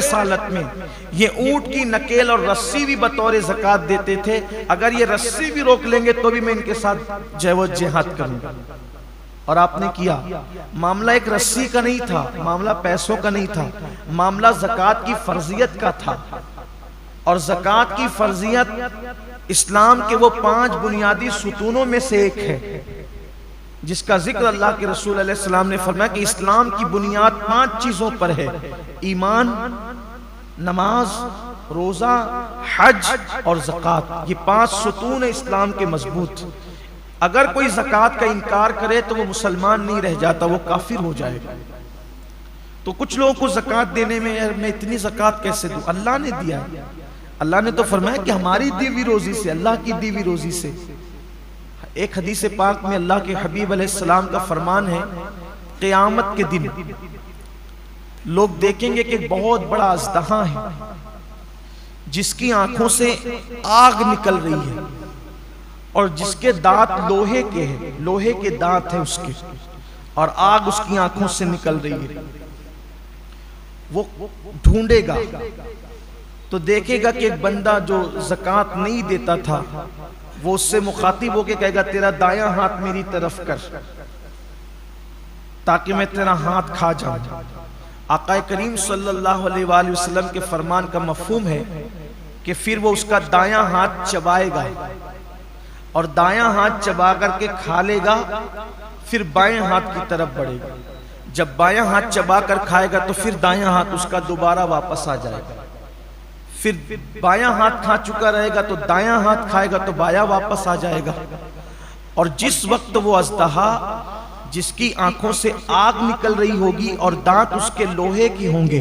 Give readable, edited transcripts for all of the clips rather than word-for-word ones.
रसालत में ये ऊंट की नकेल और रस्सी भी बतौर ज़कात देते थे, अगर ये रस्सी भी रोक लेंगे तो भी मैं इनके साथ जय जिहाद करूंगा। और आपने किया। मामला एक रस्सी का नहीं था, मामला पैसों का नहीं था, मामला ज़कात की फर्जियत का था। और ज़कात की फर्जियत इस्लाम के वो 5 बुनियादी सुतूनों में से एक है, जिसका जिक्र अल्लाह के रसूल अलैहि सलाम ने फरमाया कि इस्लाम की बुनियाद 5 चीजों पर है: ईमान, नमाज, रोजा, हज और ज़कात। ये 5 सुतून है इस्लाम के मजबूत। अगर कोई ज़कात का इनकार करे तो वो मुसलमान नहीं रह जाता, वो काफिर हो जाएगा। तो कुछ लोगों को ज़कात देने में, यार मैं इतनी ज़कात कैसे दूं? अल्लाह ने दिया है। अल्लाह ने तो फरमाया कि हमारी दी हुई रोजी से, अल्लाह की दी हुई रोजी से। एक हदीस पाक में अल्लाह के हबीब अलैहिस्सलाम का फरमान है, क़यामत के दिन लोग देखेंगे कि बहुत बड़ा अज़दहा है जिसकी आंखों से आग निकल रही है और जिसके दांत लोहे के हैं, लोहे के दांत हैं उसके, और आग उसकी आंखों से निकल रही है। वो ढूंढेगा तो देखेगा कि एक बंदा जो ज़कात नहीं देता था, वो उससे मुखातिब होके कहेगा, तेरा दायां हाथ मेरी तरफ कर ताकि मैं तेरा हाथ खा जाऊं। आका करीम सल्लल्लाहु अलैहि वसल्लम के फरमान का मफहूम है कि फिर वो उसका दायां हाथ चबाएगा और दायां हाथ चबा करके खा लेगा, फिर बाएं हाथ की तरफ बढ़ेगा। जब बायां हाथ चबा कर खाएगा तो फिर दायां हाथ उसका दोबारा वापस आ जाएगा। फिर बायां हाथ खा चुका रहेगा तो दायां हाथ खाएगा तो बायां वापस आ जाएगा। और जिस वक्त वो अज़दहा जिसकी आंखों से आग निकल रही होगी और दांत उसके लोहे के होंगे,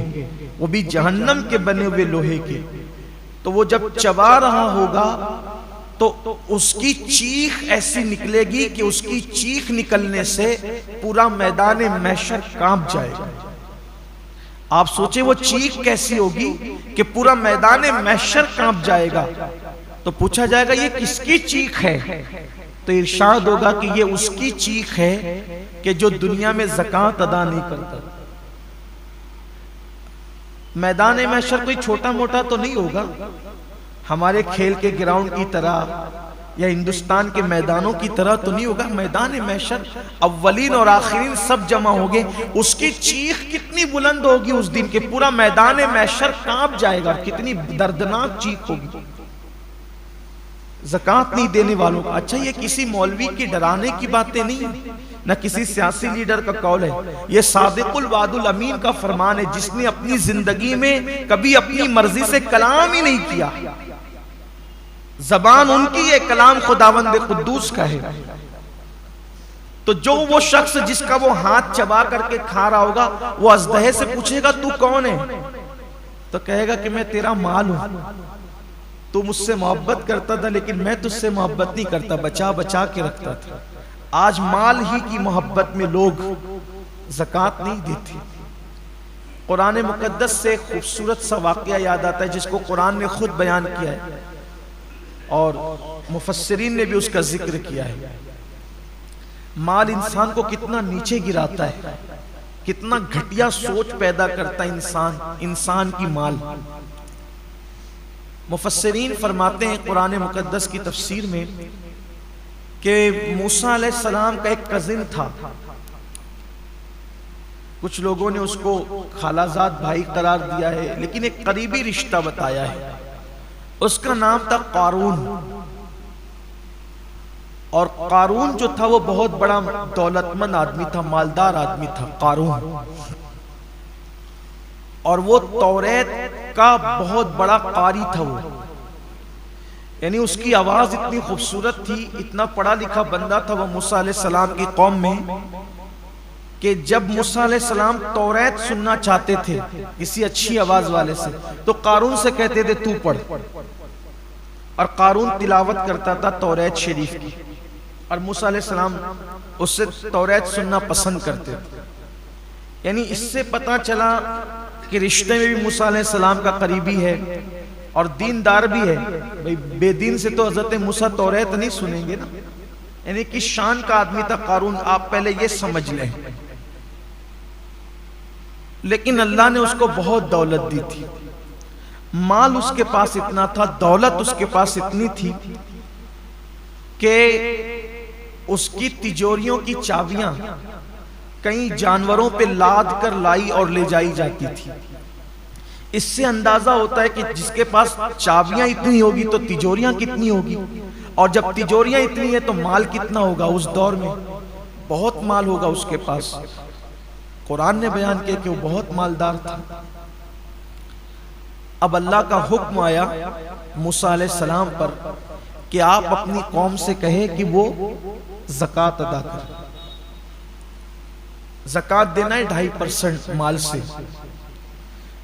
वो भी जहन्नम के बने हुए लोहे के, तो वो जब चबा रहा होगा तो उसकी चीख ऐसी निकलेगी कि उसकी चीख निकलने से पूरा मैदान महशर कांप जाएगा। आप सोचे वो चीख कैसी होगी कि पूरा मैदान महशर कांप जाएगा। तो पूछा जाएगा ये किसकी चीख है? तो इरशाद होगा कि ये उसकी चीख है कि जो दुनिया में ज़कात अदा नहीं करता। मैदान महशर कोई छोटा मोटा तो नहीं होगा, हमारे खेल के ग्राउंड की तरह या हिंदुस्तान के मैदानों की तरह तो नहीं होगा। मैदान महशर अव्वलीन और आखिरीन सब जमा होंगे, उसकी चीख कितनी बुलंद होगी उस दिन के पूरा मैदान महशर कांप जाएगा। कितनी दर्दनाक चीख होगी ज़कात नहीं देने वालों का। अच्छा, ये किसी मौलवी की डराने की बातें नहीं है, न किसी सियासी लीडर का कौल है, ये सादिकुल वादुल अमीन का फरमान है, जिसने अपनी जिंदगी में कभी अपनी मर्जी से कलाम ही नहीं किया। जबान उनकी है, कलाम खुदावंद कुद्दूस का है। तो जो वो शख्स जिसका वो हाथ चबा करके खा रहा होगा, वो अज़दहे से पूछेगा तू कौन है? तो कहेगा कि मैं तेरा माल हूं, तू मुझसे मोहब्बत करता था लेकिन मैं तुझसे मोहब्बत नहीं करता, बचा बचा के रखता था। आज माल ही की मोहब्बत में लोग ज़कात नहीं देते। कुरान मुकद्दस से खूबसूरत सा वाक़या याद आता है जिसको कुरान ने खुद बयान किया है और मुफस्सिरीन ने भी उसका जिक्र किया है। माल इंसान को कितना नीचे गिराता है, कितना घटिया सोच पैदा करता है इंसान की माल। मुफस्सिरीन फरमाते हैं कुरान मुकद्दस की तफसीर में कि मूसा अलैहिस्सलाम का एक कजिन था, कुछ लोगों ने उसको खालाजाद भाई करार दिया है, लेकिन एक करीबी रिश्ता बताया है। उसका नाम था कारून, और कारून जो था वो बहुत बड़ा दौलतमंद आदमी था, मालदार आदमी था कारून। और वो तौरेत का बहुत बड़ा कारी था वो, यानी उसकी आवाज इतनी खूबसूरत थी, इतना पढ़ा लिखा बंदा था वो मूसा अलैहिस्सलाम की कौम में कि जब मूसा अलैहिस्सलाम तौरेत सुनना चाहते थे किसी अच्छी आवाज वाले से, तो कारून से कहते थे तू पढ़, और कारून तिलावत करता था तौरेत शरीफ की, और मूसा अलैहिस्सलाम उससे तौरेत सुनना पसंद करते थे। यानी इससे पता चला कि रिश्ते में भी मूसा अलैहिस्सलाम का करीबी है और दीनदार भी है। भाई बेदीन से तो हजरत मूसा तौरेत नहीं सुनेंगे ना, यानी कि शान का आदमी था कारून, आप पहले ये समझ लें। लेकिन अल्लाह ने उसको बहुत दौलत दी थी। माल उसके पास इतना था, दौलत उसके पास इतनी थी कि उसकी तिजोरियों की चाबियां कई जानवरों पे लाद कर लाई और ले जाई जाती थी। इससे अंदाजा होता है कि जिसके पास चाबियां इतनी होगी तो तिजोरियां कितनी होगी, और जब तिजोरियां इतनी है तो माल कितना होगा। उस दौर में बहुत माल होगा उसके पास। कुरान ने बयान किया कि वो बहुत मालदार था। अब अल्लाह का हुक्म आया मूसा अलैहिस्सलाम पर कि आप अपनी कौम से कहे कि वो ज़कात अदा करें। ज़कात देना है 2.5% माल से।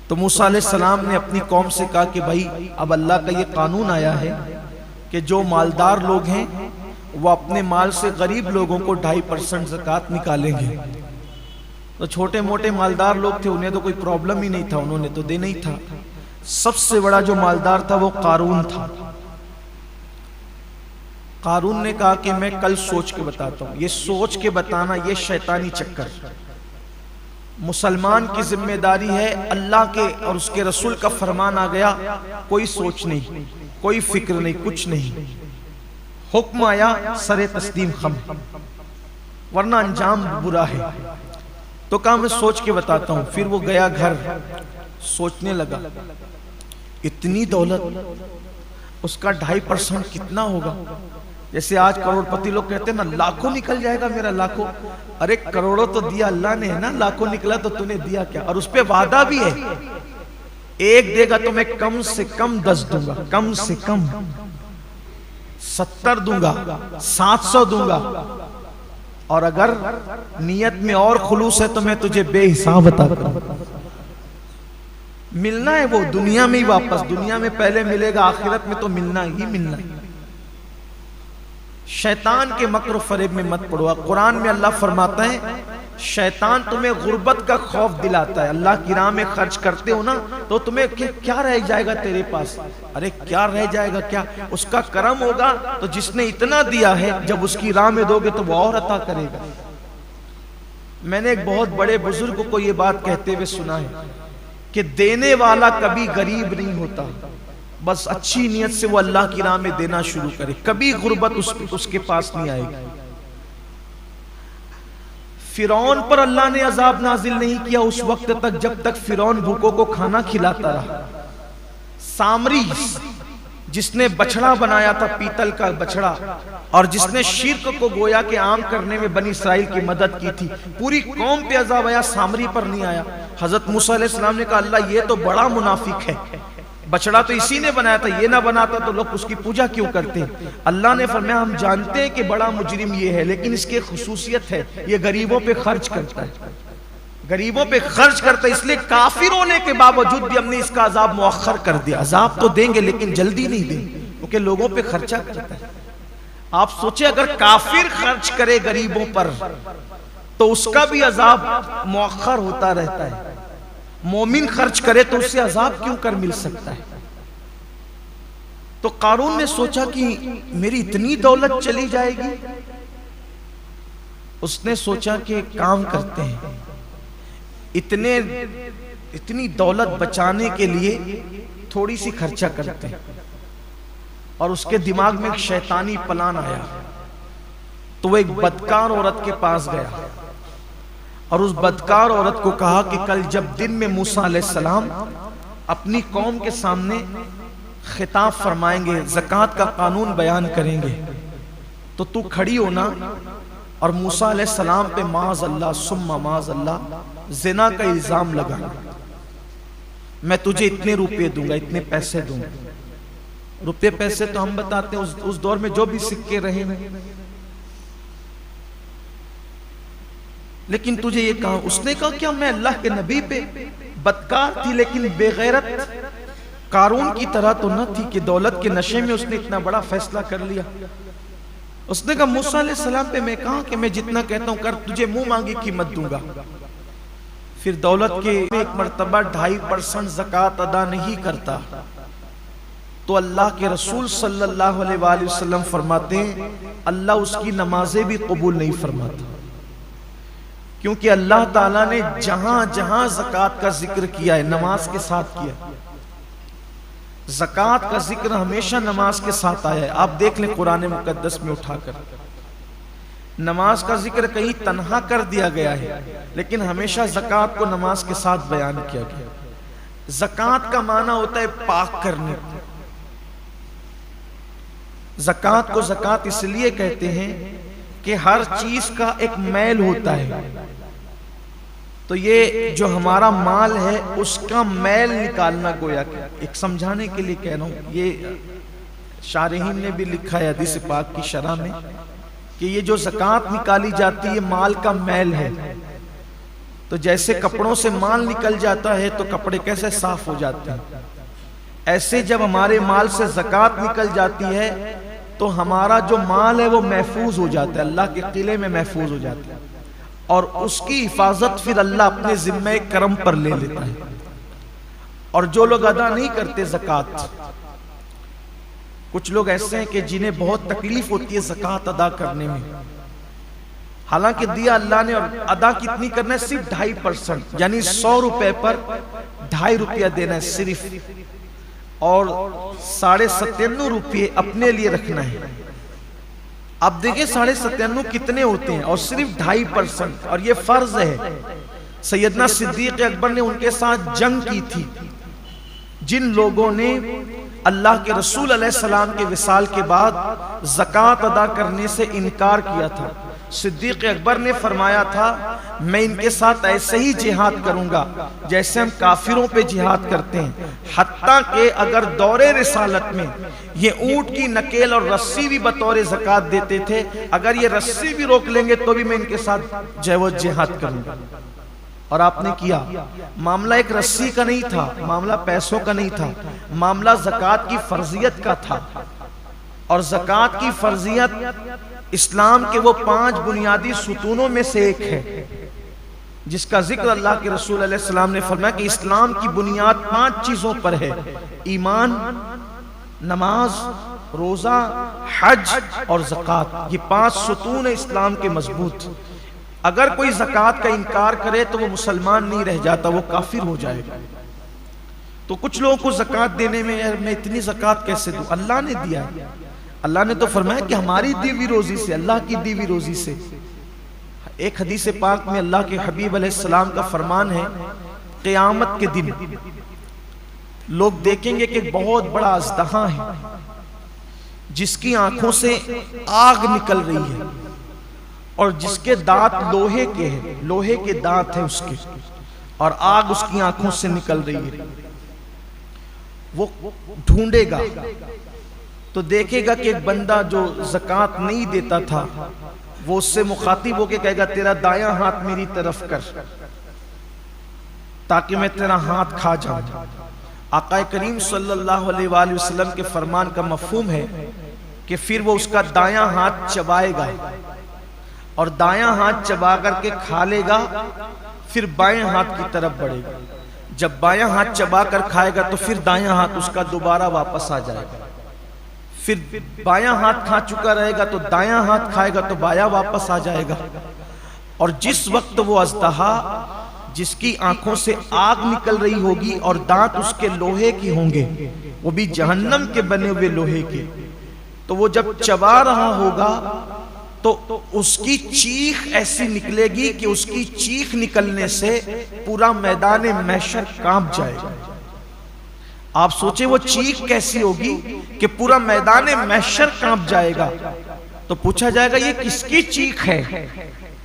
तो मूसा अलैहिस्सलाम ने अपनी कौम से कहा कि भाई अब अल्लाह का ये कानून आया है कि जो मालदार लोग हैं वो अपने माल से गरीब लोगों को 2.5% ज़कात निकालेंगे। तो छोटे मोटे मालदार लोग थे, उन्हें तो कोई प्रॉब्लम ही नहीं था, उन्होंने तो देना ही था। सबसे बड़ा जो मालदार था वो कारून था। कारून ने कहा कि मैं कल सोच के बताता हूं। ये सोच के बताना ये शैतानी चक्कर। मुसलमान की जिम्मेदारी है, अल्लाह के और उसके रसूल का फरमान आ गया, कोई सोच नहीं, कोई फिक्र नहीं, कुछ नहीं। हुक्म आया, सरे तस्लीम खम, वरना अंजाम बुरा है। तो कहा मैं सोच के बताता हूं। फिर वो गया घर, सोचने लगा इतनी दौलत, उसका 2.5% कितना होगा। जैसे आज करोड़पति लोग कहते हैं ना, लाखों निकल जाएगा मेरा, लाखों। अरे करोड़ों तो दिया अल्लाह ने है ना, लाखों निकला तो तूने दिया क्या। और उस पे वादा भी है, एक देगा तो मैं कम से कम 10 दूंगा, कम से कम 70 दूंगा, 700 दूंगा, और अगर नियत में और खुलूस है तो मैं तुझे बेहिसाब अता करूंगा। मिलना है वो दुनिया में ही वापस, दुनिया में पहले मिलेगा, आखिरत में तो मिलना ही मिलना है। शैतान के मक्र फरेब में मत पड़ो। कुरान में अल्लाह फरमाता है शैतान तुम्हें गुर्बत का खौफ दिलाता है। अल्लाह की राह में खर्च करते हो ना तो तुम्हें क्या रह जाएगा तेरे पास। अरे क्या रह जाएगा, क्या उसका करम होगा तो जिसने इतना दिया है जब उसकी राह में दोगे तो वो और अता करेगा। मैंने एक बहुत बड़े बुजुर्ग को ये बात कहते हुए सुना है कि देने वाला कभी गरीब नहीं होता, बस अच्छी नियत से वो अल्लाह की राह में देना शुरू करे, कभी गुर्बत उसके पास नहीं आएगी। फिरौन पर अल्लाह ने अजाब नाजिल नहीं किया उस वक्त तक जब तक फिरौन भूखों को खाना खिलाता रहा। सामरी जिसने बछड़ा बनाया था, पीतल का बछड़ा, और जिसने शिर्क को गोया के आम करने में बनी इस्राइल की मदद की थी, पूरी कौम पे अजाब आया, सामरी पर नहीं आया। हजरत मूसा अलैहिस्सलाम ने कहा अल्लाह ये तो बड़ा मुनाफिक है, बछड़ा तो इसी ने बनाया था, ये ना बनाता तो लोग उसकी पूजा क्यों करते। अल्लाह ने फरमाया हम जानते हैं कि बड़ा मुजरिम ये है, लेकिन इसकी खुसूसियत है ये गरीबों पे खर्च करता है, गरीबों पे खर्च करता है, इसलिए काफिर होने के बावजूद भी हमने इसका अजाब मुअख्खर कर दिया। अजाब तो देंगे लेकिन जल्दी नहीं देंगे, क्योंकि लोगों पे खर्चा करता है। आप सोचे अगर काफिर खर्च करे गरीबों पर तो उसका भी अजाब मुअख्खर होता रहता है, मोमिन खर्च करे तो उससे अजाब क्यों कर मिल सकता है। तो कारून ने सोचा कि मेरी इतनी दौलत चली जाएगी। उसने सोचा कि काम करते हैं, इतनी दौलत बचाने के लिए थोड़ी सी खर्चा करते हैं। और उसके दिमाग में एक शैतानी प्लान आया, तो वो एक बदकार औरत के पास गया और उस बदकार औरत को कहा कि कल जब दिन में मूसा अलैहिस्सलाम अपनी कौम के सामने खिताब फरमाएंगे, ज़कात का कानून बयान करेंगे, तो तू खड़ी होना और मूसा अलैहिस्सलाम पे माज़ अल्लाह सुम्मा माज़ अल्लाह ज़िना का इल्ज़ाम लगाना। मैं तुझे इतने रुपए दूंगा, इतने पैसे दूंगा। रुपए पैसे तो हम बताते हैं उस दौर में जो भी सिक्के रहे, लेकिन तुझे ये कहा। उसने कहा क्या मैं अल्लाह के नबी पे बदकार थी लेकिन बेगैरत कारून की तरह तो न थी कि दौलत के नशे में उसने इतना बड़ा फैसला कर लिया। उसने कहा मूसा अलैहिस्सलाम पे मैं कहा कि मैं जितना कहता हूं कर, तुझे मुंह मांगी कीमत दूंगा। फिर दौलत के एक मर्तबा 2.5% ज़कात अदा नहीं करता तो अल्लाह के रसूल सल्लल्लाहु अलैहि वसल्लम फरमाते हैं अल्लाह उसकी नमाजें भी कबूल नहीं फरमाता, क्योंकि अल्लाह ताला ने जहां जहां ज़कात का जिक्र किया है नमाज के साथ किया। ज़कात का जिक्र हमेशा नमाज के साथ आया है। आप देख लें कुरान मुकद्दस में उठाकर, नमाज का जिक्र कहीं तन्हा कर दिया गया है, लेकिन हमेशा ज़कात को नमाज के साथ बयान किया गया। ज़कात का माना होता है पाक करने। ज़कात को ज़कात इसलिए कहते हैं कि हर चीज का एक मैल होता है, तो ये जो हमारा माल है उसका मैल निकालना, गोया एक समझाने के लिए कह रहा हूं। ये शारहीन ने भी लिखा है हदीस पाक की शरह में कि ये जो ज़कात निकाली जाती है माल का मैल है। तो जैसे कपड़ों से माल निकल जाता है तो कपड़े कैसे साफ हो जाते हैं, ऐसे जब हमारे माल से ज़कात निकल जाती है तो हमारा जो माल है वो महफूज हो जाता है, अल्लाह के किले में महफूज हो जाता है, और उसकी हिफाजत फिर अल्लाह अपने जिम्मे करम पर ले लेता है। और जो लोग अदा नहीं करते ज़कात, कुछ लोग ऐसे हैं कि जिन्हें बहुत तकलीफ होती है ज़कात अदा करने में, हालांकि दिया अल्लाह ने, और अदा कितनी करना है, सिर्फ 2.5%, यानी 100 रुपए पर 2.5 रुपया देना है सिर्फ, और 97.5 रुपये अपने लिए रखना है। अब देखिए 97.5 कितने होते हैं, और सिर्फ 2.5%, और ये फर्ज है। सैयदना सिद्दीक अकबर ने उनके साथ जंग की थी जिन लोगों ने अल्लाह के रसूल अलैहिस्सलाम के विसाल के बाद ज़कात अदा करने से इनकार किया था। सिद्दीक अकबर ने फरमाया था, मैं इनके साथ ऐसे ही जिहाद करूंगा जैसे हम काफिरों पे जिहाद करते हैं, हत्ता के अगर दौरे रिसालत में ये ऊंट की नकेल और रस्सी भी बतौर ज़कात देते थे, अगर ये रस्सी भी रोक लेंगे तो भी मैं इनके साथ जय जिहाद करूंगा। और आपने किया। मामला एक रस्सी का नहीं था, मामला पैसों का नहीं था, मामला ज़कात की फर्जियत का था। और ज़कात की फर्जियत इस्लाम के वो 5 बुनियादी सुतूनों में से एक है, जिसका जिक्र अल्लाह के रसूल अलैहि सलाम ने फरमाया कि इस्लाम की बुनियाद 5 चीजों पर है: ईमान, नमाज, रोजा, हज और ज़कात। ये 5 सुतून है इस्लाम के मजबूत। अगर कोई ज़कात का इनकार करे तो वो मुसलमान नहीं रह जाता, वो काफिर हो जाएगा। तो कुछ लोगों को ज़कात देने में, यार मैं इतनी ज़कात कैसे दूं, अल्लाह ने दिया है। अल्लाह ने तो फरमाया कि हमारी दी हुई रोजी से, अल्लाह की दी हुई रोजी से। एक हदीस पाक में अल्लाह के हबीब अलैहिस्सलाम का फरमान है, क़यामत के दिन लोग देखेंगे कि बहुत बड़ा अज़दहा है जिसकी आंखों से आग निकल रही है और जिसके दांत लोहे के हैं, लोहे के दांत हैं उसके, और आग उसकी आंखों से निकल रही है। वो ढूंढेगा तो देखेगा कि एक बंदा जो ज़कात नहीं देता था, वो उससे मुखातिब होके कहेगा, तेरा दायां हाथ मेरी तरफ कर ताकि मैं तेरा हाथ खा जाऊं। आका करीम सल्लल्लाहु अलैहि वसल्लम के फरमान का मफहूम है कि फिर वो उसका दायां हाथ चबाएगा और दायां हाथ चबा करके खा लेगा, फिर बाएं हाथ की तरफ बढ़ेगा। जब बायां हाथ चबा कर खाएगा तो फिर दायां हाथ उसका दोबारा वापस आ जाएगा। फिर बायां हाथ खा चुका रहेगा तो दायां हाथ खाएगा तो बायां वापस आ जाएगा। और जिस वक्त वो अज़दहा जिसकी आंखों से आग निकल रही होगी और दांत उसके लोहे के होंगे, वो भी जहन्नम के बने हुए लोहे के, तो वो जब चबा रहा होगा तो उसकी चीख ऐसी निकलेगी कि उसकी चीख निकलने से पूरा मैदान महशर कांप जाएगा। आप सोचे वो चीख कैसी होगी कि पूरा मैदान महशर कांप जाएगा। तो पूछा जाएगा ये किसकी चीख है,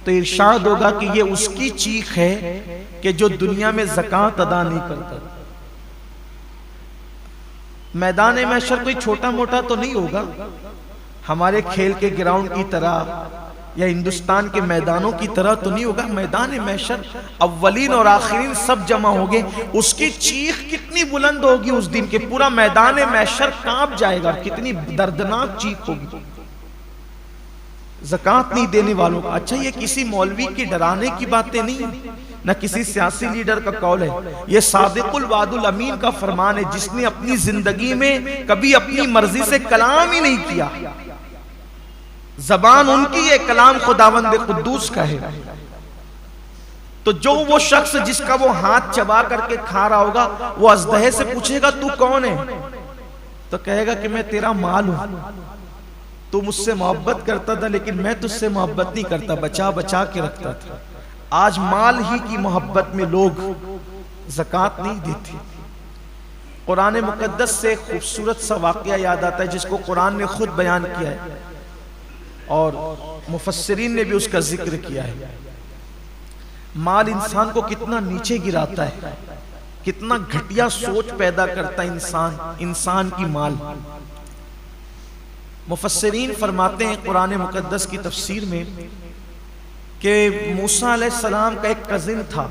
तो इरशाद होगा कि ये उसकी चीख है कि जो दुनिया में ज़कात अदा नहीं करता। मैदान महशर कोई छोटा मोटा तो नहीं होगा, हमारे खेल के ग्राउंड की तरह या हिंदुस्तान के मैदानों की तरह तो नहीं होगा। मैदान महशर अव्वलीन और आखिरीन सब जमा होंगे, उसकी चीख कितनी बुलंद होगी उस दिन के पूरा मैदान महशर कांप जाएगा। कितनी दर्दनाक चीख होगी ज़कात नहीं देने वालों का। अच्छा, ये किसी मौलवी की डराने की बातें नहीं है, न किसी सियासी लीडर का कौल है, ये सादिकुल वादुल अमीन का फरमान है, जिसने अपनी जिंदगी में कभी अपनी मर्जी से कलाम ही नहीं किया। जबान उनकी है, कलाम खुदावंद कुद्दूस का है। तो जो वो शख्स जिसका वो हाथ चबा करके खा रहा होगा, वो अजदहे से पूछेगा तू कौन है, तो कहेगा कि मैं तेरा माल हूं, तू मुझसे मोहब्बत करता था लेकिन मैं तुझसे मोहब्बत नहीं करता, बचा बचा के रखता था। आज माल ही की मोहब्बत में लोग ज़कात नहीं देते। कुरान मुकद्दस से खूबसूरत सा वाक़या याद आता है जिसको कुरान ने खुद बयान किया है और मुफस्सिरीन ने भी उसका जिक्र किया है। माल इंसान को कितना नीचे गिराता है, कितना घटिया सोच पैदा करता है इंसान की माल। मुफस्सिरीन फरमाते हैं कुरान मुकद्दस की तफसीर में कि मूसा अलैहिस्सलाम का एक कजिन था,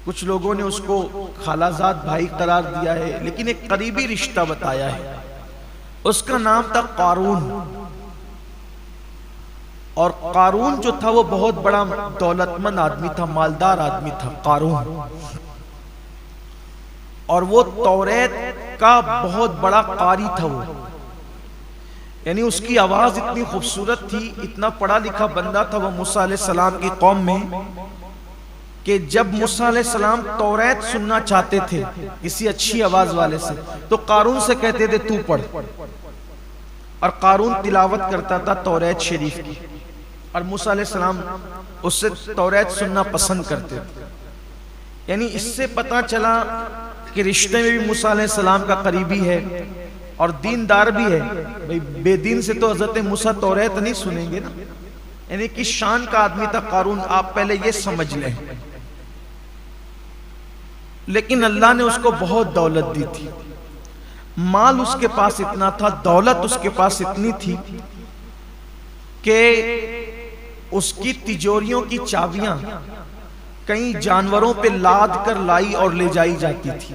कुछ लोगों ने उसको खालाजाद भाई करार दिया है लेकिन एक करीबी रिश्ता बताया है। उसका नाम था कारून, और कारून जो था वो बहुत बड़ा दौलतमंद आदमी था, मालदार आदमी था कारून, और वो तौरेत का बहुत बड़ा कारी था वो, यानी उसकी आवाज इतनी खूबसूरत थी, इतना पढ़ा लिखा बंदा था वो मूसा अलैहिस्सलाम की कौम में कि जब मूसा अलैहिस्सलाम तौरेत सुनना चाहते थे किसी अच्छी आवाज वाले से तो कारून से कहते थे तू पढ़, और कारून तिलावत करता था तौरेत शरीफ की, और मूसा अलैहिस्सलाम उससे तौरेत सुनना पसंद करते थे। यानी इससे पता चला कि रिश्ते में भी मूसा अलैहिस्सलाम का करीबी है और दीनदार भी है। भाई बेदीन से तो हजरत मूसा तौरेत नहीं सुनेंगे ना, यानी कि शान का आदमी था कारून, आप पहले ये समझ लें। लेकिन अल्लाह ने उसको बहुत दौलत दी थी, माल उसके पास इतना था, दौलत उसके पास इतनी थी कि उसकी तिजोरियों की चाबियां कई जानवरों पे लाद कर लाई और ले जाई जाती थी।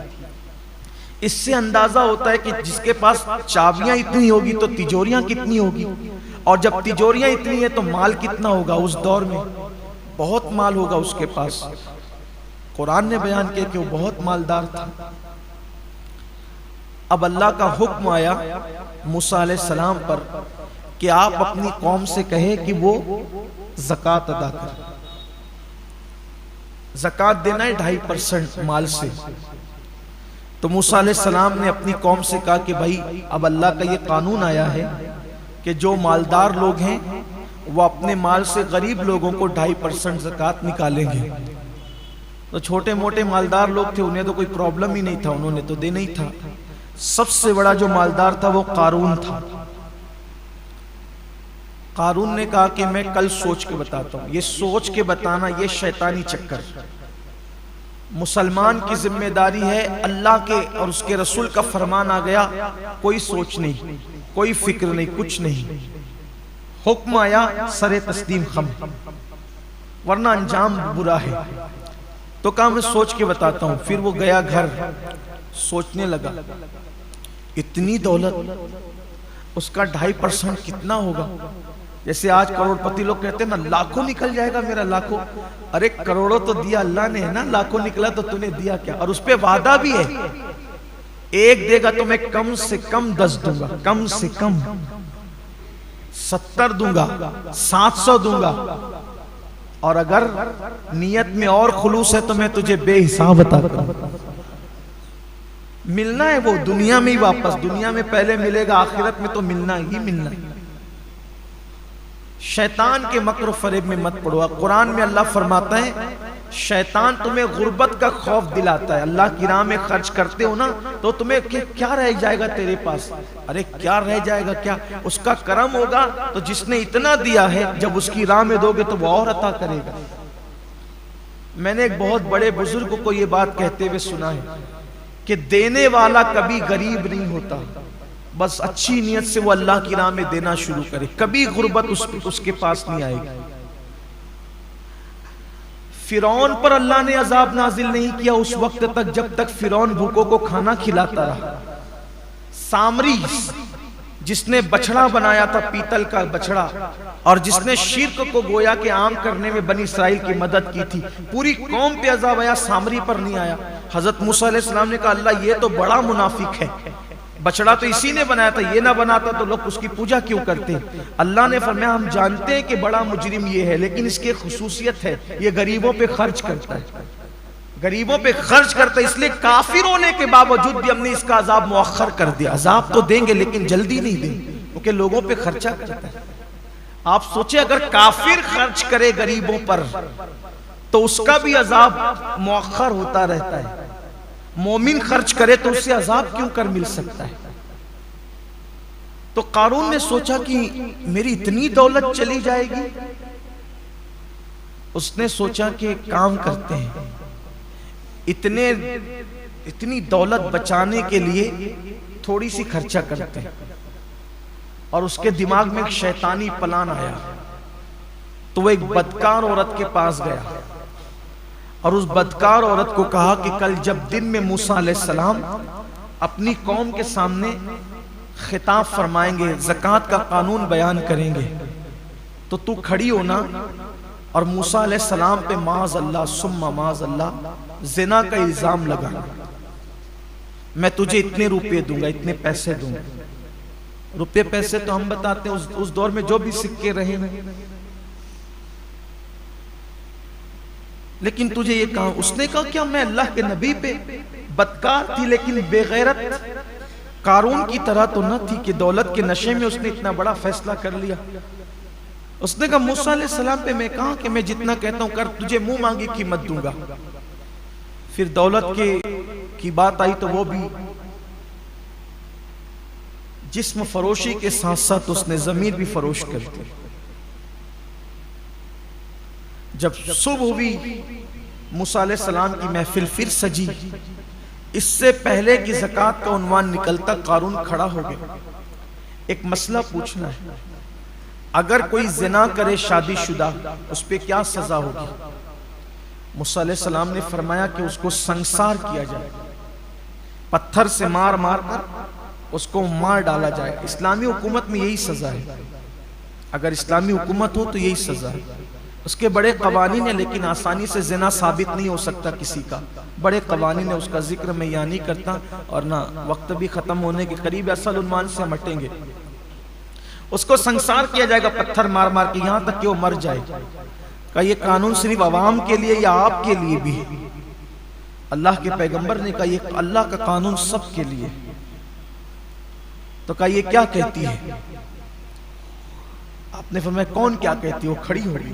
इससे अंदाजा होता है कि जिसके पास चाबियां इतनी होगी तो तिजोरियां कितनी होगी, और जब तिजोरियां इतनी है तो माल कितना होगा। उस दौर में बहुत माल होगा उसके पास। कुरान ने बयान किया कि वो बहुत मालदार था। अब अल्लाह का हुक्म आया मूसा अलैहिस्सलाम पर कि आप अपनी कौम से कहे कि वो ज़कात अदा करे। ज़कात देना है 2.5% माल से। तो मूसा अलैहिस्सलाम ने अपनी कौम से कहा कि भाई अब अल्लाह का ये कानून आया है कि जो मालदार लोग हैं वो अपने माल से गरीब लोगों को 2.5% ज़कात निकालेंगे। तो छोटे मोटे मालदार लोग थे, उन्हें तो कोई प्रॉब्लम ही नहीं था, उन्होंने तो देना ही था। सबसे बड़ा जो मालदार था वो कारून था। कारून ने कहा कि मैं कल सोच के बताता हूं। ये सोच के बताना ये शैतानी चक्कर, मुसलमान की जिम्मेदारी है। अल्लाह के और उसके रसूल का फरमान आ गया, कोई सोच नहीं, कोई फिक्र नहीं, कुछ नहीं। हुक्म आया सरे तस्लीम खम, वरना अंजाम बुरा है। तो कहा मैं सोच के बताता हूं। फिर वो गया घर, सोचने लगा इतनी दौलत, उसका 2.5% कितना होगा। जैसे आज करोड़पति लोग कहते हैं ना लाखों निकल जाएगा मेरा, लाखों। अरे करोड़ों तो दिया अल्लाह ने है ना, लाखों निकला तो तूने दिया क्या। और उस पे वादा भी है, एक देगा तो मैं कम से कम 10 दूंगा, कम से कम 70 दूंगा, 700 दूंगा, और अगर नियत में और खुलूस है तो मैं तुझे बेहिसाब अता करूंगा। मिलना है वो दुनिया में ही वापस, दुनिया में पहले मिलेगा, आखिरत में तो मिलना ही मिलना है। शैतान के मकर फरेब में मत पड़ो। कुरान में अल्लाह फरमाता है शैतान तुम्हें गुर्बत का खौफ दिलाता है। अल्लाह की राह में खर्च करते हो ना तो तुम्हें क्या रह जाएगा तेरे पास। अरे क्या रह जाएगा, क्या उसका करम होगा। तो जिसने इतना दिया है जब उसकी राह में दोगे तो वो और अता करेगा। मैंने एक बहुत बड़े बुजुर्ग को ये बात कहते हुए सुना है कि देने वाला कभी गरीब नहीं होता, बस अच्छी नियत से वो अल्लाह की राह में देना शुरू करे, कभी गुर्बत उसके पास नहीं आएगी। फिरौन पर अल्लाह ने अजाब नाजिल नहीं किया उस वक्त तक जब तक फिरौन भूखों को खाना खिलाता रहा। सामरी जिसने बछड़ा बनाया था, पीतल का बछड़ा, और जिसने शिर्क को गोया के आम करने में बनी इस्राइल की मदद की थी, पूरी कौम पे अजाब आया, सामरी पर नहीं आया। हजरत मूसा अलैहिस्सलाम ने कहा अल्लाह ये तो बड़ा मुनाफिक है, बछड़ा तो इसी ने बनाया था, ये ना बनाता तो लोग उसकी पूजा क्यों करते। अल्लाह ने फरमाया हम जानते हैं कि बड़ा मुजरिम ये है, लेकिन इसकी खुसूसियत है ये गरीबों पे खर्च करता है, गरीबों पे खर्च करता है, इसलिए काफिर होने के बावजूद भी हमने इसका अजाब मुअख्खर कर दिया। अजाब तो देंगे लेकिन जल्दी नहीं देंगे, क्योंकि लोगों पे खर्चा करता है। आप सोचे अगर काफिर खर्च करे गरीबों पर तो उसका भी अजाब मुअख्खर होता रहता है, मोमिन खर्च करे तो उससे अजाब क्यों कर मिल सकता है। तो कारून ने सोचा कि मेरी इतनी दौलत चली जाएगी, उसने सोचा कि काम करते हैं, इतनी दौलत बचाने के लिए थोड़ी सी खर्चा करते हैं। और उसके दिमाग में एक शैतानी प्लान आया, तो वो एक बदकार औरत के पास गया और उस बदकार औरत को कहा कि कल जब दिन में मूसा अलैहिस्सलाम अपनी कौम के सामने खिताब फरमाएंगे, ज़कात का कानून बयान करेंगे, तो तू खड़ी होना और मूसा अलैहिस्सलाम पे माज़ अल्लाह सुम्मा माज़ अल्लाह ज़िना का इल्जाम लगाना। मैं तुझे इतने रुपए दूंगा, इतने पैसे दूंगा। रुपए पैसे तो हम बताते हैं उस दौर में जो भी सिक्के रहे, लेकिन तुझे ये कहा। उसने कहा क्या मैं अल्लाह के नबी पे बदकार थी, लेकिन बेगैरत कारून की तरह तो न थी कि दौलत के नशे में उसने इतना बड़ा फैसला कर लिया। उसने कहा मूसा अलैहिस्सलाम पे मैं कहा कि मैं जितना कहता हूं कर, तुझे मुंह मांगी कीमत दूंगा। फिर दौलत की बात आई तो वो भी जिस्म फरोशी के साथ साथ उसने जमीन भी फरोश कर दी। जब सुबह हुई, मूसा अलैहिस्सलाम की महफिल फिर सजी। इससे पहले कि ज़कात का उन्वान निकलता कारून खड़ा हो गया। एक मसला पूछना है, अगर कोई जिना करे शादीशुदा, उस पे क्या सजा होगी? मूसा अलैहिस्सलाम ने फरमाया कि उसको संसार किया जाए, पत्थर से मार मार कर उसको मार डाला जाए। इस्लामी हुकूमत में यही सजा है, अगर इस्लामी हुकूमत हो तो यही सजा है। उसके बड़े कवानीन है, लेकिन आसानी से जिना साबित नहीं हो सकता किसी का, बड़े कवानीन है, उसका जिक्र मैं यहाँ नहीं करता और ना वक्त भी खत्म होने के करीब, असल उन्वान से हम हटेंगे। उसको संसार किया जाएगा पत्थर मार मार के, यहाँ तक कि वो मर जाए। का ये कानून सिर्फ अवाम के लिए या आपके लिए भी? अल्लाह के पैगंबर ने कहा ये अल्लाह का कानून सबके लिए। तो कहा ये क्या कहती है? आपने फरमाया कौन क्या कहती है? वो खड़ी हो गई।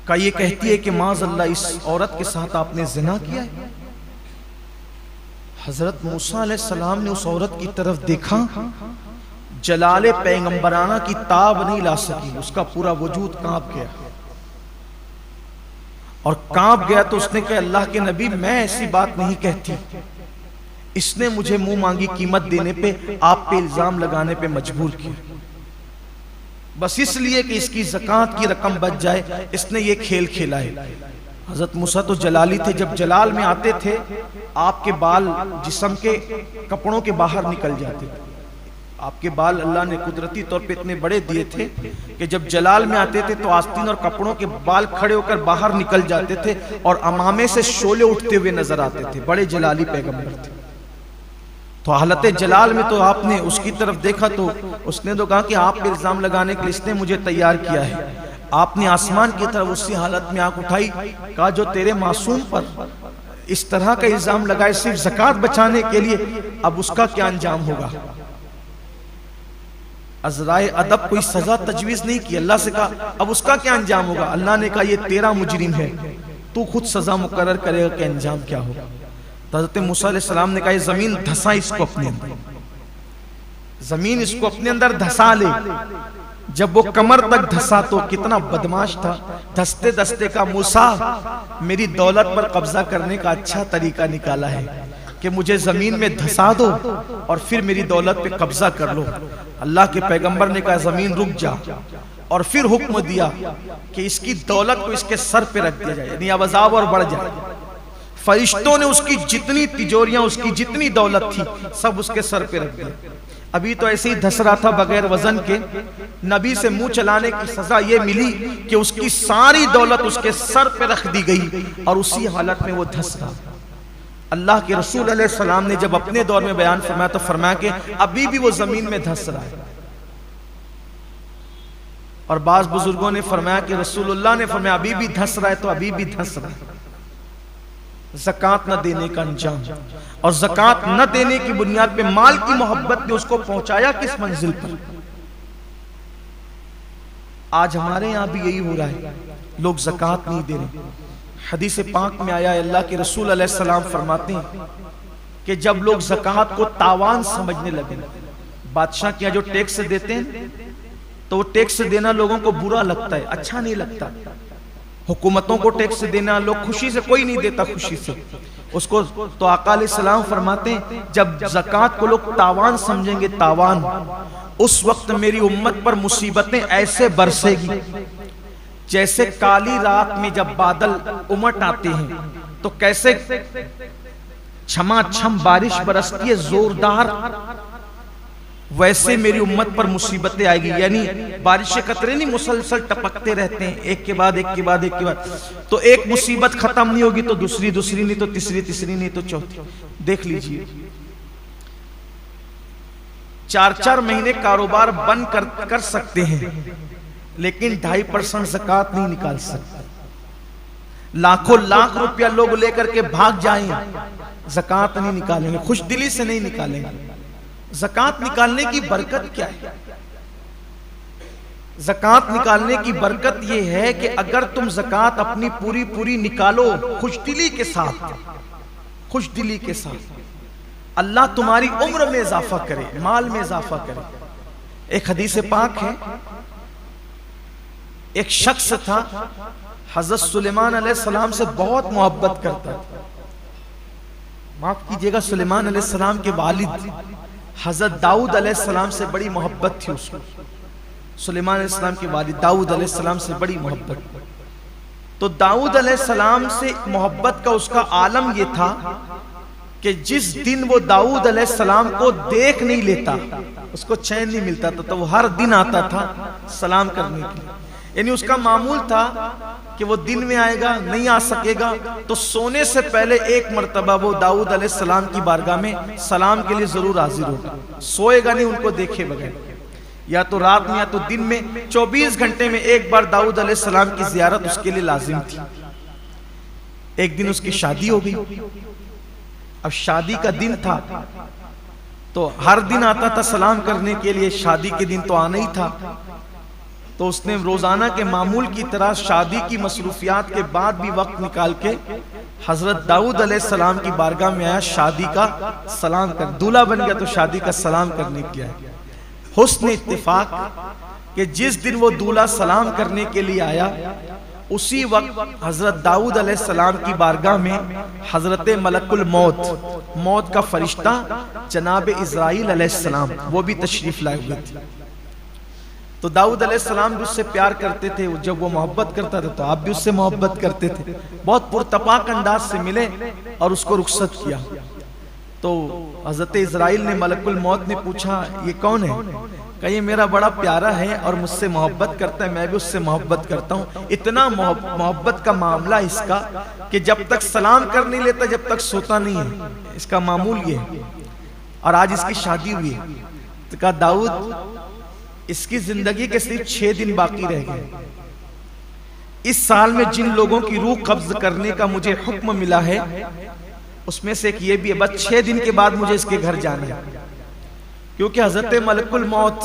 का ये कहती है कि माज़ अल्लाह इस औरत के साथ आपने जिना किया है। हजरत मूसा अलैहिस्सलाम ने उस औरत की तरफ देखा, जलाले पैगंबराना की ताब नहीं ला सकी, उसका पूरा वजूद कांप गया। और कांप गया तो उसने कहा अल्लाह के नबी मैं ऐसी बात नहीं कहती, इसने मुझे मुंह मांगी कीमत देने पे, आप पे इल्जाम लगाने पे मजबूर किया, बस इसलिए कि इसकी ज़कात की रकम बच जाए, इसने ये खेल खेला है। हजरत मूसा तो जलाली थे, जब जलाल में आते थे आपके बाल जिस्म के कपड़ों के बाहर निकल जाते थे। आपके बाल अल्लाह ने कुदरती तौर पे इतने बड़े दिए थे कि जब जलाल में आते थे तो आस्तीन और कपड़ों के बाल खड़े होकर बाहर निकल जाते थे और अमामे से शोले उठते हुए नजर आते थे। बड़े जलाली पैगंबर थे। तो हालत जलाल में तो आपने उसकी तरफ देखा तो उसने तो कहा कि आप पे इल्जाम लगाने के लिए इसने मुझे तैयार किया है। आपने आसमान की तरफ उसी हालत में आंख उठाई, कहा जो तेरे मासूम पर इस तरह का इल्जाम लगाए सिर्फ ज़कात बचाने के लिए, अब उसका क्या अंजाम होगा? अज़राए अदब कोई सजा तजवीज़ नहीं की, अल्लाह से कहा अब उसका क्या अंजाम होगा? अल्लाह ने कहा ये तेरा मुजरिम है, तू खुद सजा मुकर्रर करेगा कि अंजाम क्या होगा। तो हज़रत मूसा अलैहिस्सलाम ने कहा ये ज़मीन धसा इसको अपने अंदर, ज़मीन इसको अपने अंदर धसा ले। जब वो कमर तक धसा तो कितना बदमाश था, धसते धसते का मूसा मेरी दौलत पर कब्जा करने का अच्छा तरीका निकाला है कि मुझे जमीन में धसा दो और फिर मेरी दौलत पे कब्जा कर लो। अल्लाह के पैगंबर ने कहा जमीन रुक जा, और फिर हुक्म दिया कि इसकी दौलत को इसके सर पे रख दिया जाए, यानी अब अज़ाब और बढ़ जाए। फरिश्तों ने उसकी जितनी तिजोरियां, उसकी जितनी दौलत थी सब उसके सर पे रख दिया। अभी तो ऐसे ही धस रहा था बगैर वजन के, नबी से मुंह चलाने की सजा ये मिली कि उसकी सारी दौलत उसके सर पे रख दी गई और उसी हालत में वो धस रहा। अल्लाह के रसूल अलैहि सलाम ने जब अपने दौर में बयान फरमाया तो फरमाया कि अभी भी वो जमीन में धंस रहा है। और बाज बुजुर्गों ने फरमाया कि रसूलुल्लाह ने फरमाया अभी भी धंस रहा है तो अभी भी धंस रहा है। ज़कात न देने का अंजाम, और ज़कात न देने की बुनियाद पे माल की मोहब्बत ने उसको पहुंचाया किस मंजिल पर। आज हमारे यहां भी यही हो रहा है, लोग ज़कात नहीं दे रहे। हदीस पाक में आया है, अल्लाह के रसूल अलैहि सलाम फरमाते हैं कि जब लोग ज़कात को तावान समझने लगे, बादशाह के यहाँ जो टैक्स देते हैं तो वो टैक्स देना लोगों को बुरा लगता है, अच्छा नहीं लगता। हुकूमतों को टैक्स देना लोग खुशी से, कोई नहीं देता खुशी से उसको। तो आका अलैहिस्सलाम फरमाते हैं जब ज़कात को लोग तावान समझेंगे, तावान, उस वक्त मेरी उम्मत पर मुसीबतें ऐसे बरसेगी जैसे काली रात में जब बादल उमट आते हैं तो कैसे छमाछम बारिश बरसती है जोरदार, वैसे मेरी उम्मत पर मुसीबतें आएगी। यानी बारिश के कतरे नहीं मुसलसल टपकते रहते हैं, एक के बाद एक के बाद एक के बाद। तो एक मुसीबत खत्म नहीं होगी तो दूसरी, दूसरी नहीं तो तीसरी, तीसरी नहीं तो चौथी। देख लीजिए 4-4 महीने कारोबार बंद कर सकते हैं लेकिन 2.5% ज़कात नहीं निकाल सकते। लाखों लाख रुपया लोग लेकर के भाग जाएं, ज़कात नहीं निकालेंगे, खुश दिली से नहीं निकालेंगे। ज़कात निकालने की बरकत क्या है? ज़कात निकालने की बरकत यह है कि अगर तुम ज़कात अपनी पूरी पूरी निकालो खुशदिली के साथ, खुशदिली के साथ, अल्लाह तुम्हारी उम्र में इजाफा करे, माल में इजाफा करे। एक हदीस पाक है, एक शख्स था हजरत सुलेमान अलैहिस्सलाम से बहुत मोहब्बत करता था। माफ कीजिएगा, सुलेमान अलैहिस्सलाम के वालिद हजरत दाऊद अलैहिस्सलाम से बड़ी मोहब्बत थी उसको। सुलेमान अलैहिस्सलाम के वालिद दाऊद अलैहिस्सलाम से बड़ी मोहब्बत। तो दाऊद अलैहिस्सलाम से मोहब्बत का उसका आलम यह था कि जिस दिन वो दाऊद अलैहिस्सलाम को देख नहीं लेता उसको चैन नहीं मिलता था, तो वो हर दिन आता था सलाम करने के लिए। यानी उसका मामूल था कि वो दिन में आएगा, नहीं आ सकेगा तो सोने से पहले एक मर्तबा वो दाऊद अलैहिस्सलाम की बारगाह में सलाम के लिए जरूर हाजिर होगा। सोएगा नहीं उनको देखे बगैर, या तो रात में या तो दिन में 24 घंटे में एक बार दाऊद अलैहिस्सलाम की जियारत उसके लिए लाजिम थी। एक दिन उसकी शादी हो गई। अब शादी का दिन था तो हर दिन आता था सलाम करने के लिए, शादी के दिन तो आना ही था। तो उसने रोजाना के मामूल की तरह शादी की मसरूफियात के बाद भी वक्त निकाल के हजरत दाऊद अलैहिस्सलाम की बारगाह में आया, शादी का सलाम कर, दूल्हा बन गया तो शादी का सलाम करने के लिए। हुस्न इत्तेफाक कि जिस दिन वो दूल्हा सलाम करने के लिए आया उसी वक्त हजरत दाऊद अलैहिस्सलाम की बारगाह में हजरत मलकुल मौत, मौत का फरिश्ता जनाब इज़राइल अलैहिस्सलाम वो भी तशरीफ लाए हुए थे। तो दाऊद अलैहिस्सलाम भी उससे प्यार करते थे, जब वो मोहब्बत करता था तो आप भी उससे मोहब्बत करते थे। बहुत पुरतपाक अंदाज से मिले और उसको रुखसत किया। तो हजरत इज़राइल ने, मलकुल मौत ने पूछा ये कौन है? कहा ये मेरा बड़ा प्यारा है और मुझसे मोहब्बत करता है, मैं भी उससे मोहब्बत करता हूँ। इतना मोहब्बत का मामला इसका कि जब तक सलाम कर नहीं लेता जब तक सोता नहीं है, इसका मामूल ये है। और आज इसकी शादी हुई है। तो कहा दाऊद इसकी जिंदगी के सिर्फ 6 दिन बाकी रह गए। इस साल में जिन लोगों की रूह कब्ज करने का मुझे हुक्म मिला है उसमें से एक ये भी है, बस 6 दिन के बाद मुझे इसके घर जाना है। क्योंकि हजरत मलकुल मौत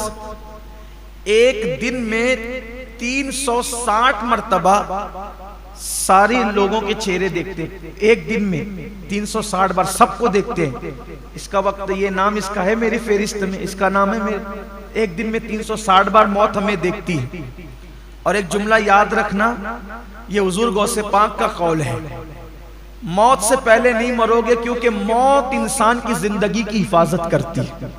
एक दिन में 360 मर्तबा सारे लोगों के चेहरे देखते हैं। एक दिन में 360 बार सबको देखते हैं। इसका वक्त, ये नाम इसका है मेरी फेरिस्त में, इसका नाम है मेरे। एक दिन में 360 बार मौत हमें देखती है। और एक जुमला याद रखना, ये हुजूर गौसे पाक का कौल है, मौत से पहले नहीं मरोगे क्योंकि मौत इंसान की जिंदगी की हिफाजत करती है।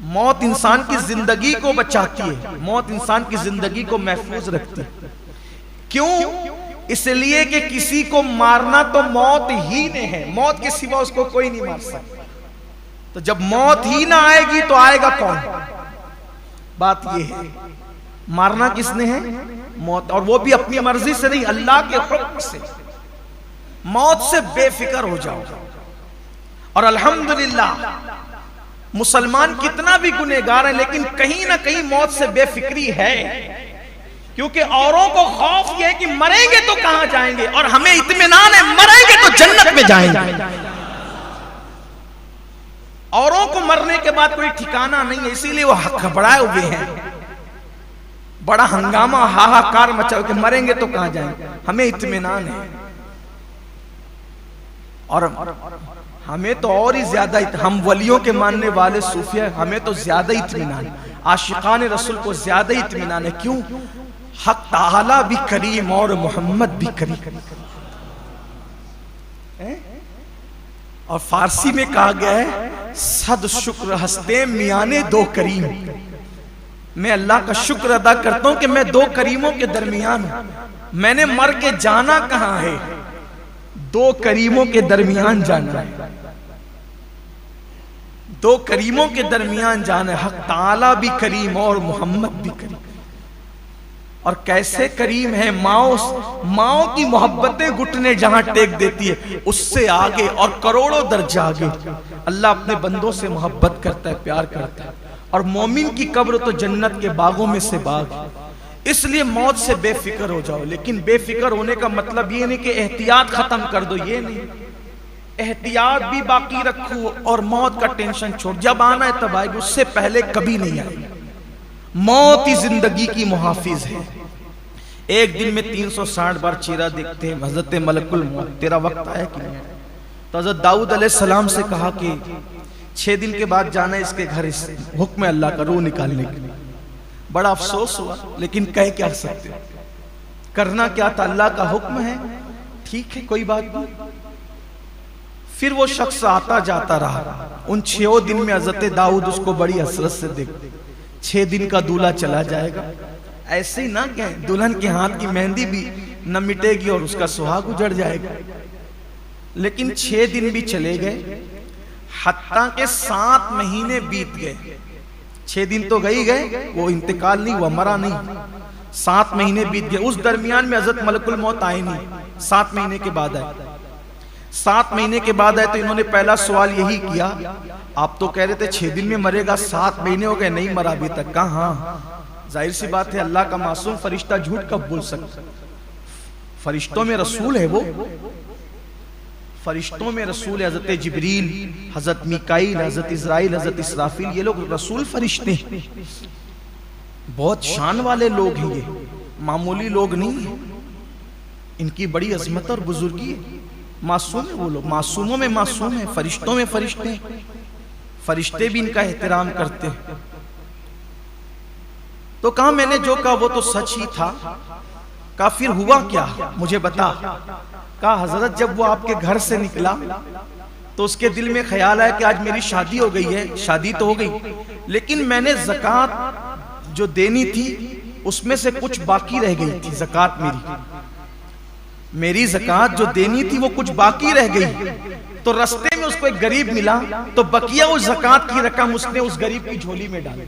मौत इंसान की जिंदगी को बचाती है, मौत इंसान की जिंदगी को महफूज रखती है। क्यों? इसलिए कि किसी को मारना तो मौत ही ने है, मौत के सिवा उसको कोई नहीं मार सकता। तो जब मौत ही ना आएगी तो आएगा कौन? बात यह है, मारना किसने है? मौत। और वो भी अपनी मर्जी से नहीं, अल्लाह के हुक्म से। मौत से बेफिक्र हो जाओ। और अल्हम्दुलिल्लाह मुसलमान कितना भी गुनहगार है लेकिन कहीं ना कहीं मौत से बेफिक्री है, क्योंकि औरों को खौफ यह है कि मरेंगे तो कहां जाएंगे, और हमें इत्मीनान है मरेंगे तो जन्नत में जाएंगे। औरों को मरने के बाद कोई ठिकाना नहीं है, इसीलिए वो घबराए हुए हैं, बड़ा हंगामा हाहाकार मचा के मरेंगे तो कहां जाएंगे। हमें इत्मीनान है, और हमें तो और ही ज्यादा, हम वलियों के मानने वाले सूफिया, हमें तो ज्यादा इत्मीनान, आशिकान रसूल को ज्यादा इत्मीनान है। क्यों? हक ताला भी करीम और मोहम्मद भी करीम। और फारसी में कहा गया है सद शुक्र हस्ते मियाने दो करीम। मैं अल्लाह का शुक्र अदा करता हूं कि मैं दो करीमों के दरमियान हूं। मैंने मर के जाना कहां है? दो करीमों के दरमियान जाना है, दो करीमों के दरमियान जाना है। हक ताला भी करीम और मोहम्मद भी करीम। और कैसे करीम है, माओ की मोहब्बतें घुटने जहां टेक देती है उससे आगे और करोड़ों दर्जा आगे अल्लाह अपने बंदों से मोहब्बत करता है, प्यार करता है। और मोमिन की कब्र तो जन्नत के बागों में से बाग है। इसलिए मौत से बेफिक्र हो जाओ। लेकिन बेफिक्र होने का मतलब ये नहीं कि एहतियात खत्म कर दो, ये नहीं, एहतियात भी बाकी रखो और मौत का टेंशन छोड़। जब आना है तब आएगी, उससे पहले कभी नहीं आएगी। मौत ही जिंदगी की मुहाफिज है। एक दिन में 360 बार चेहरा देखते हैं हजरत मलकुल मौत, तेरा वक्त आया कि नहीं? तो हजरत दाऊद अलैहिस्सलाम से कहा कि 6 दिन के बाद जाना इसके घर, इस हुक्म है अल्लाह का, रूह निकालने के लिए। बड़ा अफसोस हुआ, लेकिन कह क्या सकते, करना क्या था, अल्लाह का हुक्म है, ठीक है कोई बात नहीं। फिर वो शख्स आता जाता रहा। उन 6 दिन में हजरत दाऊद उसको बड़ी हसरत से देखते। 6 दिन का दूल्हा चला जाएगा, ऐसे ही ना कहें, दुल्हन के हाथ की मेहंदी भी न मिटेगी और उसका सुहाग उजड़ जाएगा। लेकिन 6 दिन भी चले गए, हत्ता के 7 महीने बीत गए। 6 दिन तो गए, वो इंतकाल नहीं हुआ, मरा नहीं। 7 महीने बीत गए। उस दरमियान में हजरत मलकुल मौत आए नहीं, 7 महीने के बाद आए। 7 महीने के बाद आए तो इन्होंने पहला सवाल यही किया, आप तो कह रहे थे 6 दिन में मरेगा, 7 महीने हो गए नहीं मरा अभी तक। कहा हाँ, जाहिर सी बात है, अल्लाह का मासूम फरिश्ता झूठ कब बोल सकता? फरिश्तों में रसूल है वो, फरिश्तों में रसूल है। हजरत जिब्रील, हजरत मिकाईल, हजरत इजराइल, हजरत इसराफिल, ये लोग रसूल फरिश्ते हैं। बहुत शान वाले लोग हैं, ये मामूली लोग नहीं है। इनकी बड़ी अजमत और बुजुर्गी है। मासूम है वो लोग, मासूमों में मासूम है, फरिश्तों में फरिश्ते हैं। फरिश्ते भी इनका एहतराम करते हैं। तो कहा मैंने जो कहा वो तो सच ही था। कहा फिर हुआ क्या, मुझे बता। कहा हजरत जब वो आपके घर से निकला तो उसके दिल में ख्याल आया कि आज मेरी शादी हो गई है। शादी तो हो गई, लेकिन मैंने ज़कात जो देनी थी उसमें से कुछ बाकी रह गई थी। ज़कात मेरी ज़कात जो देनी थी वो कुछ बाकी रह गई। तो रास्ते में उसको एक गरीब मिला, तो बकिया उस ज़कात की रकम उसने उस गरीब की झोली में डाली।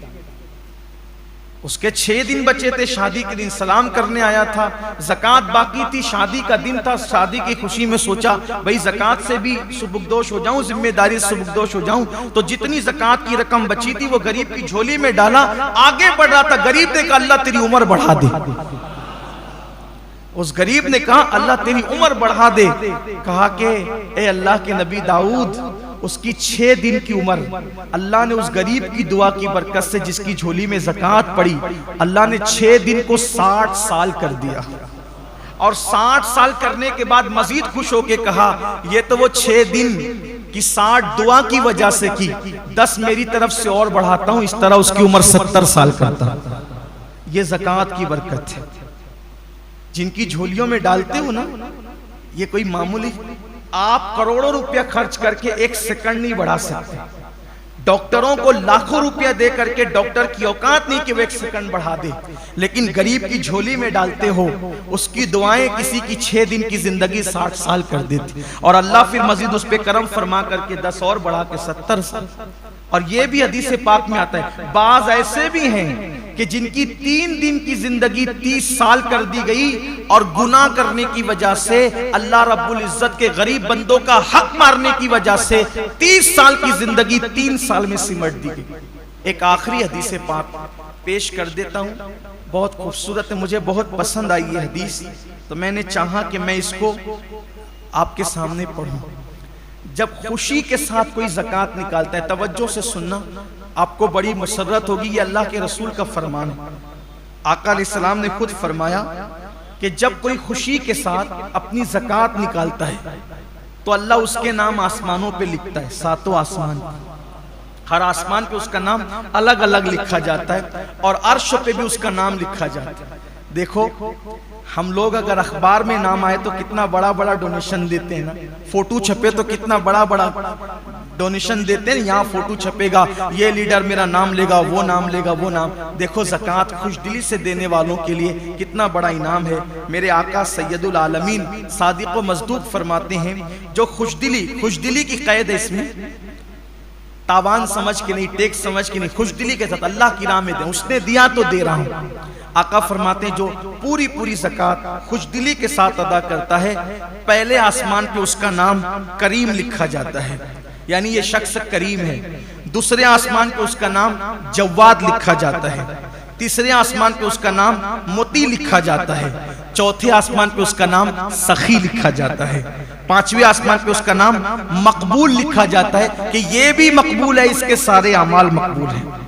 उसके 6 दिन बचे थे, शादी के दिन सलाम करने आया था, ज़कात बाकी थी, शादी का दिन था। शादी की खुशी में सोचा भाई ज़कात से भी सुबुकदोश हो जाऊं, जिम्मेदारी से सुबुकदोश हो जाऊं। तो जितनी ज़कात की रकम बची थी वो गरीब की झोली में डाला। आगे बढ़ रहा था, गरीब ने कहा अल्लाह तेरी उम्र बढ़ा दे। उस गरीब ने कहा अल्लाह तेरी उम्र बढ़ा दे। कहा कि ए अल्लाह के नबी दाऊद, उसकी 6 दिन की उम्र, अल्लाह ने उस गरीब की दुआ की बरकत से जिसकी झोली में ज़कात पड़ी, अल्लाह ने 6 दिन को 60 साल कर दिया। और 60 साल करने के बाद मजीद खुश होके कहा ये तो वो 6 दिन की 60 दुआ की वजह से की, 10 मेरी तरफ से और बढ़ाता हूं, इस तरह उसकी उम्र 70 साल करता। ये ज़कात की बरकत है। जिनकी झोलियों में डालते हो ना, ये कोई मामूली, आप करोड़ों रुपया खर्च करके 1 सेकंड नहीं बढ़ा सकते। डॉक्टरों को लाखों रुपया दे करके डॉक्टर की औकात नहीं कि वो 1 सेकंड बढ़ा दे, लेकिन गरीब की झोली में डालते हो, उसकी दुआएं किसी की 6 दिन की जिंदगी 60 साल कर देती। और अल्लाह फिर मजीद उस पर करम फरमा करके 10 और बढ़ा के 70 साल। और ये भी हदीस पाक में आता है। बाज ऐसे भी हैं कि जिनकी 3 दिन की जिंदगी 30 साल कर दी गई और गुनाह करने की वजह से, अल्लाह रब्बुल इज्जत के गरीब बंदों का हक मारने की वजह से 30 साल की जिंदगी 3 साल में सिमट दी गई। एक आखिरी हदीस पाक पेश कर देता हूं, बहुत खूबसूरत है, मुझे बहुत पसंद आई ये हदीस, तो मैंने चाहा कि मैं इसको आपके सामने पढ़ूं। जब खुशी के साथ कोई ज़कात निकालता है, तवज्जो से सुनना, आपको बड़ी मुसर्रत होगी, ये अल्लाह के रसूल का फरमान है। आका अलैहिस्सलाम ने खुद फरमाया कि जब कोई खुशी के साथ अपनी ज़कात निकालता है तो अल्लाह उसके नाम आसमानों पे लिखता है, 7 आसमान, हर आसमान पे उसका नाम अलग अलग लिखा जाता है और अर्श पे भी उसका नाम लिखा जाता है। देखो, हम लोग अगर अखबार में नाम आए तो कितना बड़ा बड़ा डोनेशन देते हैं ना, फोटो छपे तो कितना बड़ा बड़ा डोनेशन देते हैं, यहाँ फोटो छपेगा, ये लीडर मेरा नाम लेगा, वो नाम लेगा, वो नाम। देखो, ज़कात खुशदिली से देने वालों के लिए कितना बड़ा इनाम है। मेरे आका सैयदुल आलमीन सादिक व मज़दूक फरमाते हैं, जो खुशदिली की कैद है, इसमें तावान समझ के नहीं, टेक्स समझ के नहीं, खुशदिली के साथ अल्लाह की राह में दे, उसने दिया तो दे रहा हूं। आका फरमाते हैं, जो पूरी ज़कात खुशदिली के साथ अदा करता है, पहले आसमान पे उसका नाम करीम लिखा जाता है, यानी ये शख्स करीम है। दूसरे आसमान पे उसका नाम जवाद लिखा जाता है। तीसरे आसमान पे उसका नाम मोती लिखा जाता है। चौथे आसमान पे उसका नाम सखी लिखा जाता है। पांचवें आसमान पे उसका नाम मकबूल लिखा जाता है कि ये भी मकबूल है, इसके सारे अमाल मकबूल हैं।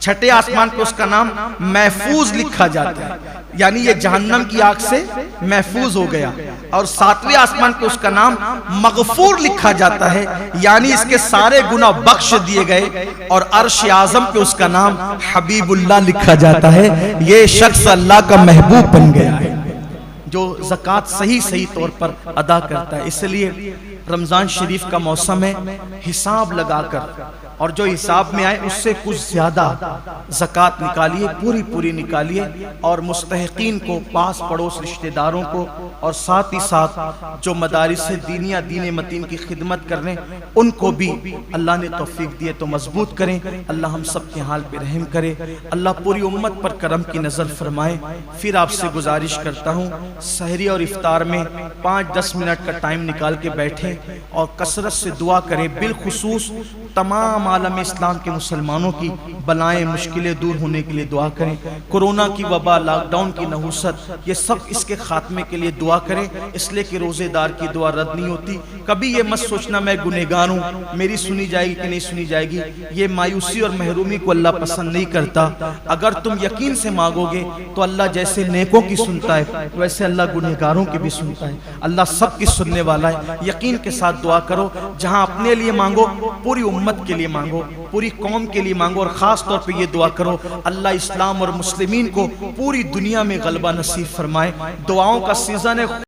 छठे आसमान पे उसका नाम महफूज लिखा जाता है, यानी ये जहन्नम की आग से महफूज हो गया। और सातवें आसमान पे उसका नाम मगफूर लिखा जाता है, यानी इसके सारे गुनाह बख्श दिए गए। और अर्श आजम पे उसका नाम हबीबुल्लाह लिखा जाता है, ये शख्स अल्लाह का महबूब बन गया है, जो ज़कात सही तौर पर अदा करता है। इसलिए रमज़ान शरीफ का मौसम है, हिसाब लगाकर, और जो हिसाब में आए उससे कुछ ज्यादा ज़कात निकालिए, पूरी निकालिए, और मुस्तहिकीन को, पास पड़ोस रिश्तेदारों को, और साथ ही साथ जो मदारिस दीनिया दीन मतीन की खिदमत कर रहे हैं उनको भी अल्लाह ने तौफीक दिए तो मजबूत करें। अल्लाह हम सब के हाल पे रहम करे, अल्लाह पूरी उम्मत पर करम की नज़र फरमाए। फिर आपसे गुजारिश करता हूँ, सहरी और इफ्तार में 5-10 मिनट का टाइम निकाल के बैठें और कसरत से दुआ करें। बिलखुसूस तमाम आलम इस्लाम के मुसलमानों की बलाएं मुश्किलें दूर होने के लिए दुआ करें। कोरोना की वबा, लॉकडाउन की नहुसत, ये सब इसके खात्मे के लिए दुआ करें, इसलिए कि रोज़ेदार की दुआ रद्द नहीं होती। कभी ये मत सोचना मैं गुनहगार हूँ, मेरी सुनी जाएगी कि नहीं सुनी जाएगी। ये मायूसी और महरूमी को अल्लाह पसंद नहीं करता। अगर तुम यकीन से मांगोगे तो अल्लाह जैसे नेकों की सुनता है वैसे अल्लाह गुनहगारों की भी सुनता है। अल्लाह सब की सुनने वाला है। यकीन के साथ दुआ करो, जहाँ अपने लिए मांगो पूरी उम्मत के लिए मांगो, पूरी कौम के लिए मांगो, और खास तौर पे ये दुआ करो अल्लाह इस्लाम और मुस्लिमीन को पूरी दुनिया में गलबा नसीब फरमाए। दुआओं का सीजन है।